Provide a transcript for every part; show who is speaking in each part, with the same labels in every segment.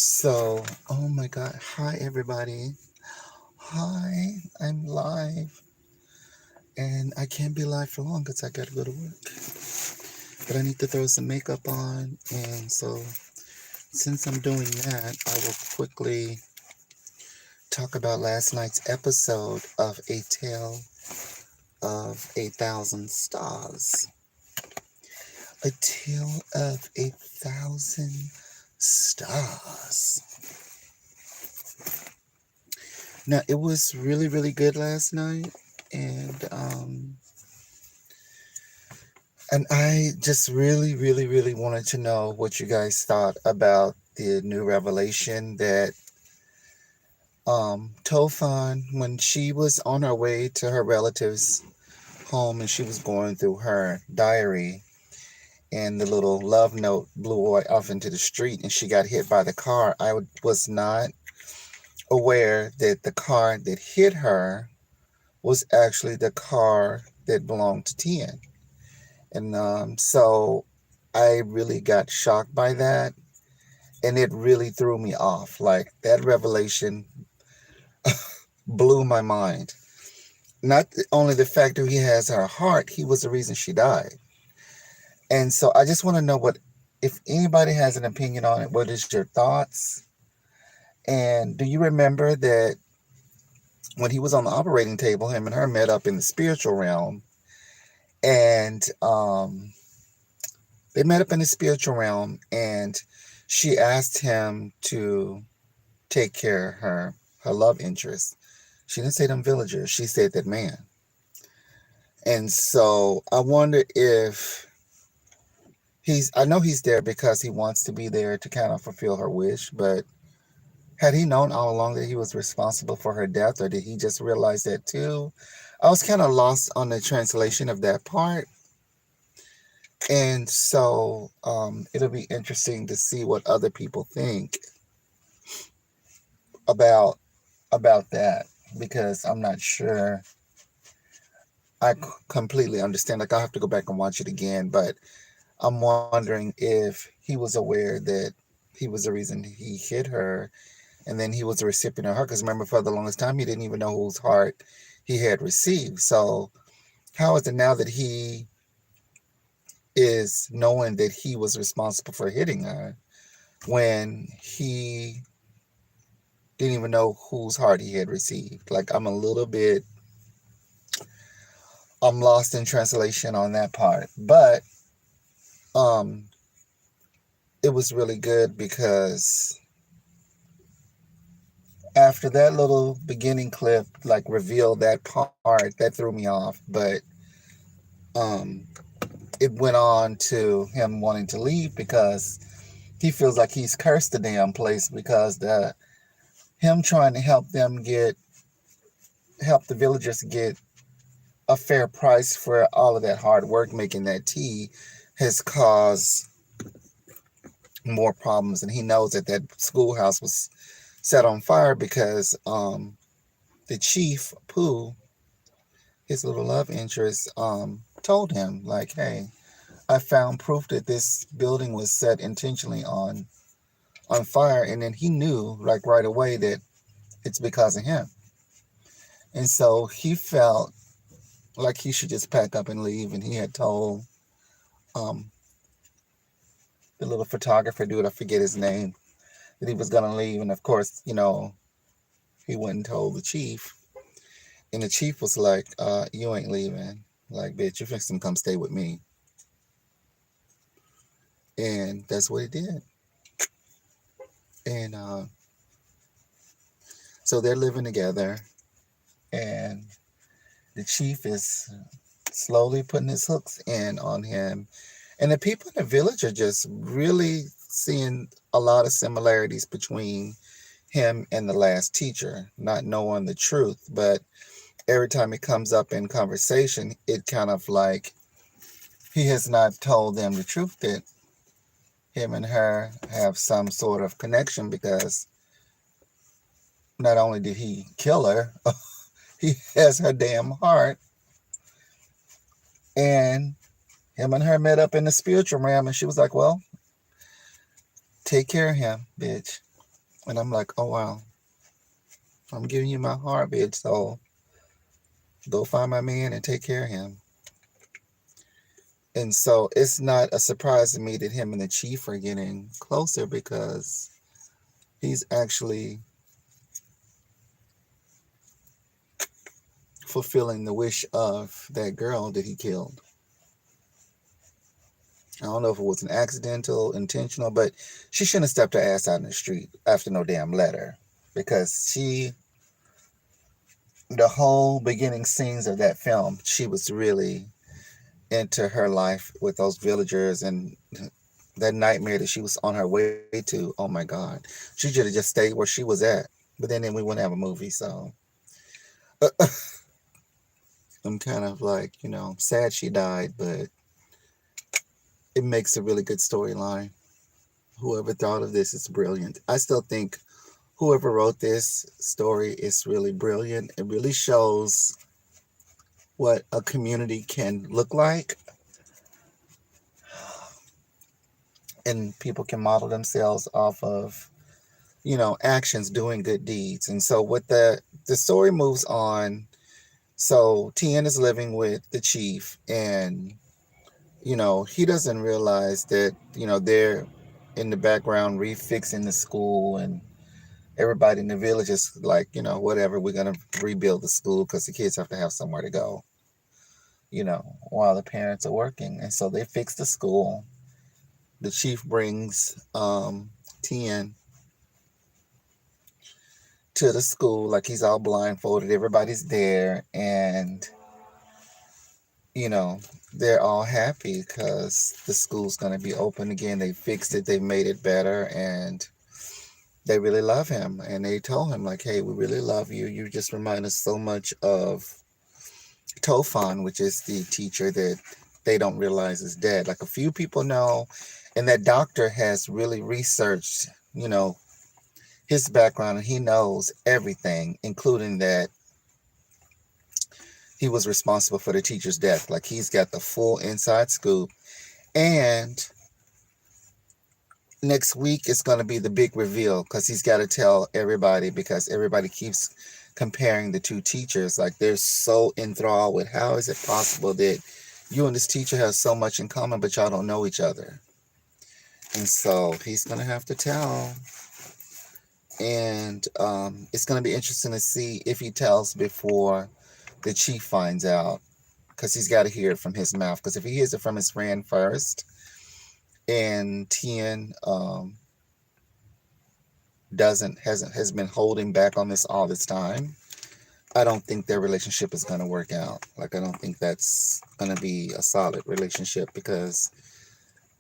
Speaker 1: So, oh my God. Hi, everybody. Hi, I'm live. And I can't be live for long because I got to go to work. But I need to throw some makeup on. And so, since I'm doing that, I will quickly talk about last night's episode of A Tale of a Thousand Stars. A Tale of a Thousand Stars. Now, it was really, really good last night. And I just really, really, really wanted to know what you guys thought about the new revelation that Tofan, when she was on her way to her relative's home and she was going through her diary, and the little love note blew off into the street and she got hit by the car. Was not aware that the car that hit her was actually the car that belonged to Tien. And so I really got shocked by that. And it really threw me off. Like, that revelation blew my mind. Not only the fact that he has her heart, he was the reason she died. And so I just want to know if anybody has an opinion on it, what is your thoughts? And do you remember that when he was on the operating table, him and her met up in the spiritual realm? And they met up in the spiritual realm, and she asked him to take care of her love interest. She didn't say them villagers. She said that man. And so I wonder if I know he's there because he wants to be there to kind of fulfill her wish, but had he known all along that he was responsible for her death, or did he just realize that too? I was kind of lost on the translation of that part. And so it'll be interesting to see what other people think about that, because I'm not sure I completely understand. Like, I'll have to go back and watch it again, but I'm wondering if he was aware that he was the reason he hit her, and then he was the recipient of her. Because remember, for the longest time, he didn't even know whose heart he had received. So how is it now that he is knowing that he was responsible for hitting her when he didn't even know whose heart he had received? Like, I'm lost in translation on that part. But um it was really good because after that little beginning clip like revealed that part, that threw me off. But um it went on to him wanting to leave because he feels like he's cursed the damn place, because the him trying to help the villagers get a fair price for all of that hard work making that tea has caused more problems. And he knows that that schoolhouse was set on fire because the chief, Pooh, his little love interest, told him, like, hey, I found proof that this building was set intentionally on fire. And then he knew, like, right away that it's because of him. And so he felt like he should just pack up and leave. And he had told um, the little photographer dude, I forget his name, that he was going to leave. And of course, he went and told the chief. And the chief was like, you ain't leaving. Like, bitch, you're fixing to come stay with me. And that's what he did. And so they're living together. And the chief is slowly putting his hooks in on him. And the people in the village are just really seeing a lot of similarities between him and the last teacher, not knowing the truth. But every time it comes up in conversation, it kind of like he has not told them the truth that him and her have some sort of connection, because not only did he kill her, he has her damn heart. And him and her met up in the spiritual realm, and she was like, well, take care of him, bitch. And I'm like, oh wow, I'm giving you my heart, bitch. So go find my man and take care of him. And so it's not a surprise to me that him and the chief are getting closer because he's actually fulfilling the wish of that girl that he killed. I don't know if it was an accidental, intentional, but she shouldn't have stepped her ass out in the street after no damn letter. Because the whole beginning scenes of that film, she was really into her life with those villagers and that nightmare that she was on her way to. Oh my God. She should have just stayed where she was at. But then we wouldn't have a movie. So I'm kind of like, sad she died, but it makes a really good storyline. Whoever thought of this is brilliant. I still think whoever wrote this story is really brilliant. It really shows what a community can look like, and people can model themselves off of, actions, doing good deeds. And so what the story moves on. So Tien is living with the chief, and he doesn't realize that, they're in the background refixing the school, and everybody in the village is like, whatever, we're going to rebuild the school because the kids have to have somewhere to go, while the parents are working. And so they fix the school. The chief brings Tien to the school, like he's all blindfolded. Everybody's there, and you know they're all happy because the school's going to be open again. They fixed it. They made it better, and they really love him. And they told him like, "Hey, we really love you. You just remind us so much of Tofan, which is the teacher that they don't realize is dead. Like a few people know, and that doctor has really researched, his background, and he knows everything, including that he was responsible for the teacher's death. Like he's got the full inside scoop. And next week is going to be the big reveal because he's got to tell everybody because everybody keeps comparing the two teachers. Like they're so enthralled with how is it possible that you and this teacher have so much in common, but y'all don't know each other. And so he's going to have to tell. And it's going to be interesting to see if he tells before the chief finds out, because he's got to hear it from his mouth. Because if he hears it from his friend first, and Tien has been holding back on this all this time, I don't think their relationship is going to work out. Like I don't think that's going to be a solid relationship because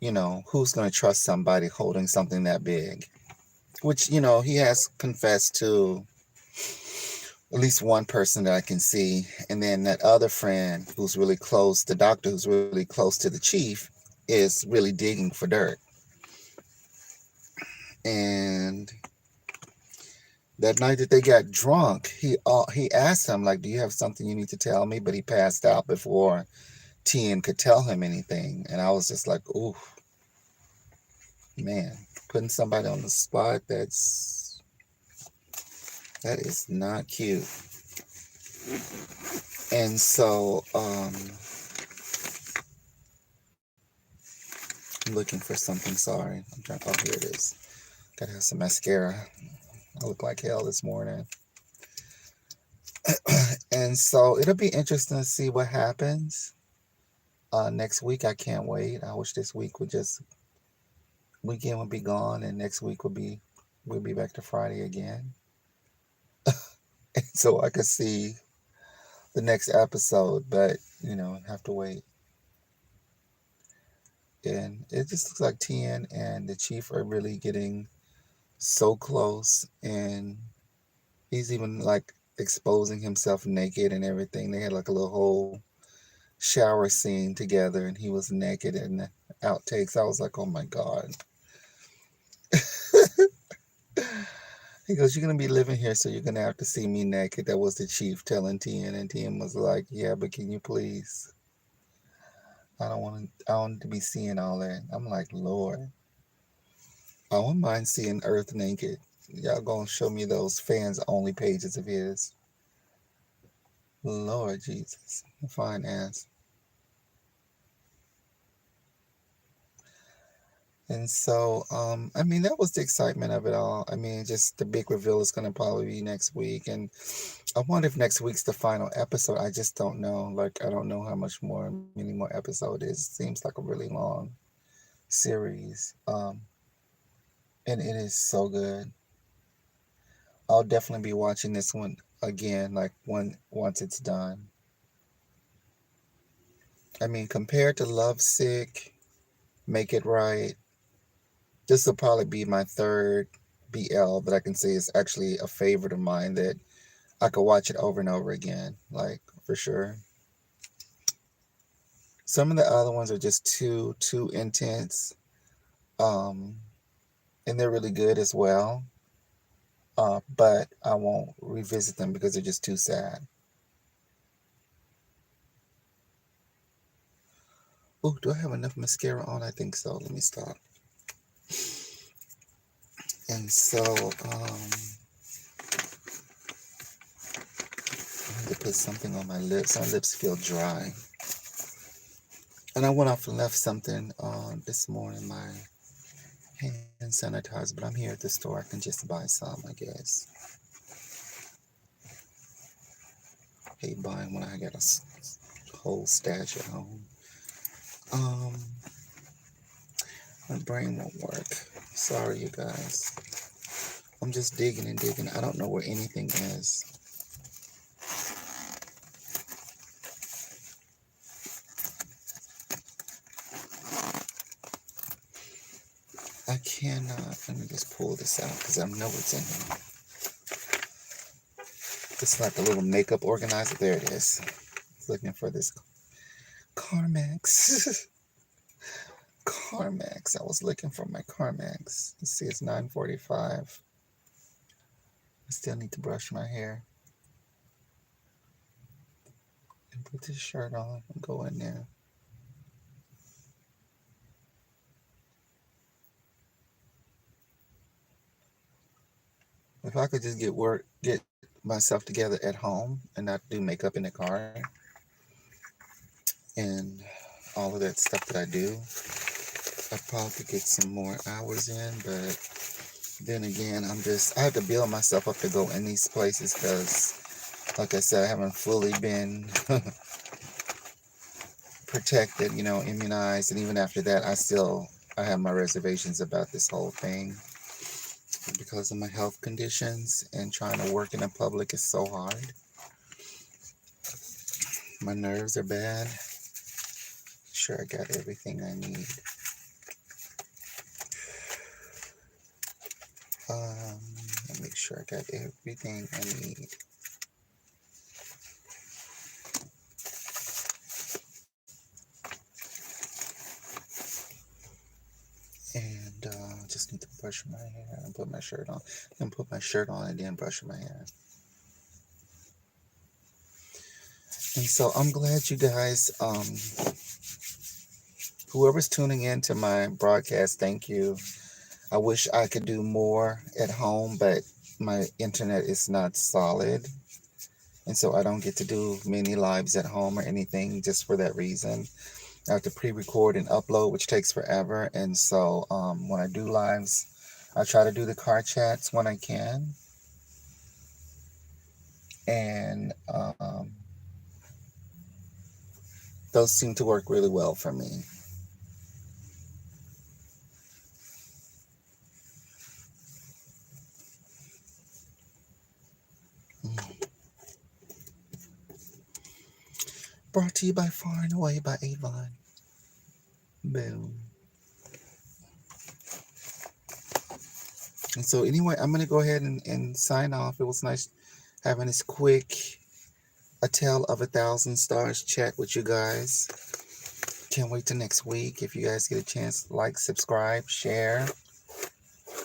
Speaker 1: who's going to trust somebody holding something that big? Which he has confessed to at least one person that I can see. And then that other friend who's really close, the doctor who's really close to the chief, is really digging for dirt. And that night that they got drunk, he asked him, like, do you have something you need to tell me? But he passed out before Tien could tell him anything. And I was just like, ooh, man, putting somebody on the spot, that is not cute. And so I'm looking for something. Sorry, I'm trying. Oh, here it is. Gotta have some mascara. I look like hell this morning. And so it'll be interesting to see what happens next week. I can't wait. I wish this weekend would be gone, and next week we'll be back to Friday again, and so I could see the next episode. But have to wait. And it just looks like Tien and the chief are really getting so close, and he's even like exposing himself naked and everything. They had like a little whole shower scene together, and he was naked in the outtakes. I was like, oh my God. He goes, you're going to be living here, so you're going to have to see me naked. That was the chief telling Tien, and Tien was like, yeah, but can you please? I don't want to be seeing all that. I'm like, Lord, I wouldn't mind seeing Earth naked. y'all gonna show me those fans only pages of his. Lord Jesus. Fine ass. And so, I mean, that was the excitement of it all. I mean, just the big reveal is gonna probably be next week, and I wonder if next week's the final episode. I just don't know. Like, I don't know how much more, many more episode is. Seems like a really long series, and it is so good. I'll definitely be watching this one again, like once it's done. I mean, compared to Lovesick, Make It Right, this will probably be my third BL that I can say is actually a favorite of mine that I could watch it over and over again, like for sure. Some of the other ones are just too intense, um, and they're really good as well. But I won't revisit them because they're just too sad. Oh, do I have enough mascara on? I think so. Let me stop. And so, I need to put something on my lips. My lips feel dry. And I went off and left something this morning, my hand sanitizer, but I'm here at the store. I can just buy some, I guess. Hate buying when I got a whole stash at home. Um, my brain won't work. Sorry, you guys. I'm just digging and digging. I don't know where anything is. I cannot. Let me just pull this out because I know it's in here. It's like a little makeup organizer. There it is. Looking for this Carmex. Carmex. I was looking for my Carmex. Let's see, it's 9:45. I still need to brush my hair and put this shirt on and go in there. If I could just get myself together at home and not do makeup in the car and all of that stuff that I do, I probably could get some more hours in. But then again, I have to build myself up to go in these places because, like I said, I haven't fully been protected, immunized, and even after that, I have my reservations about this whole thing because of my health conditions, and trying to work in the public is so hard. My nerves are bad. Sure, I got everything I need. Um, I'll make sure I got everything I need. And just need to brush my hair and put my shirt on. Then put my shirt on and then brush my hair. And so I'm glad you guys, whoever's tuning in to my broadcast, thank you. I wish I could do more at home, but my internet is not solid. And so I don't get to do many lives at home or anything just for that reason. I have to pre-record and upload, which takes forever. And so when I do lives, I try to do the car chats when I can. And those seem to work really well for me. Brought to you by Far and Away by Avon. Boom. And so anyway, I'm going to go ahead and sign off. It was nice having this quick A Tale of 1,000 Stars chat with you guys. Can't wait till next week. If you guys get a chance, like, subscribe, share.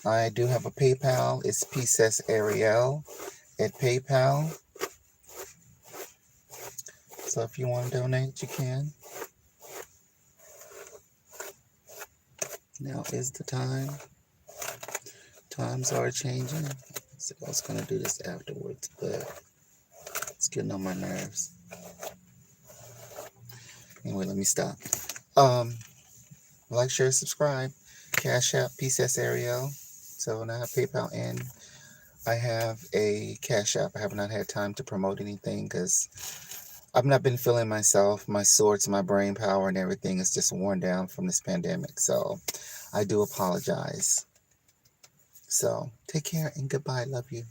Speaker 1: I do have a PayPal. It's PSESAriel at PayPal. So if you want to donate, you can. Now is the time Times are changing. So I was going to do this afterwards, but it's getting on my nerves. Anyway, let me stop. Like, share, subscribe. Cash App, PCS Ariel. So now I have PayPal and I have a Cash App. I have not had time to promote anything because I've not been feeling myself. My swords, my brain power, and everything is just worn down from this pandemic. So I do apologize. So take care and goodbye. Love you.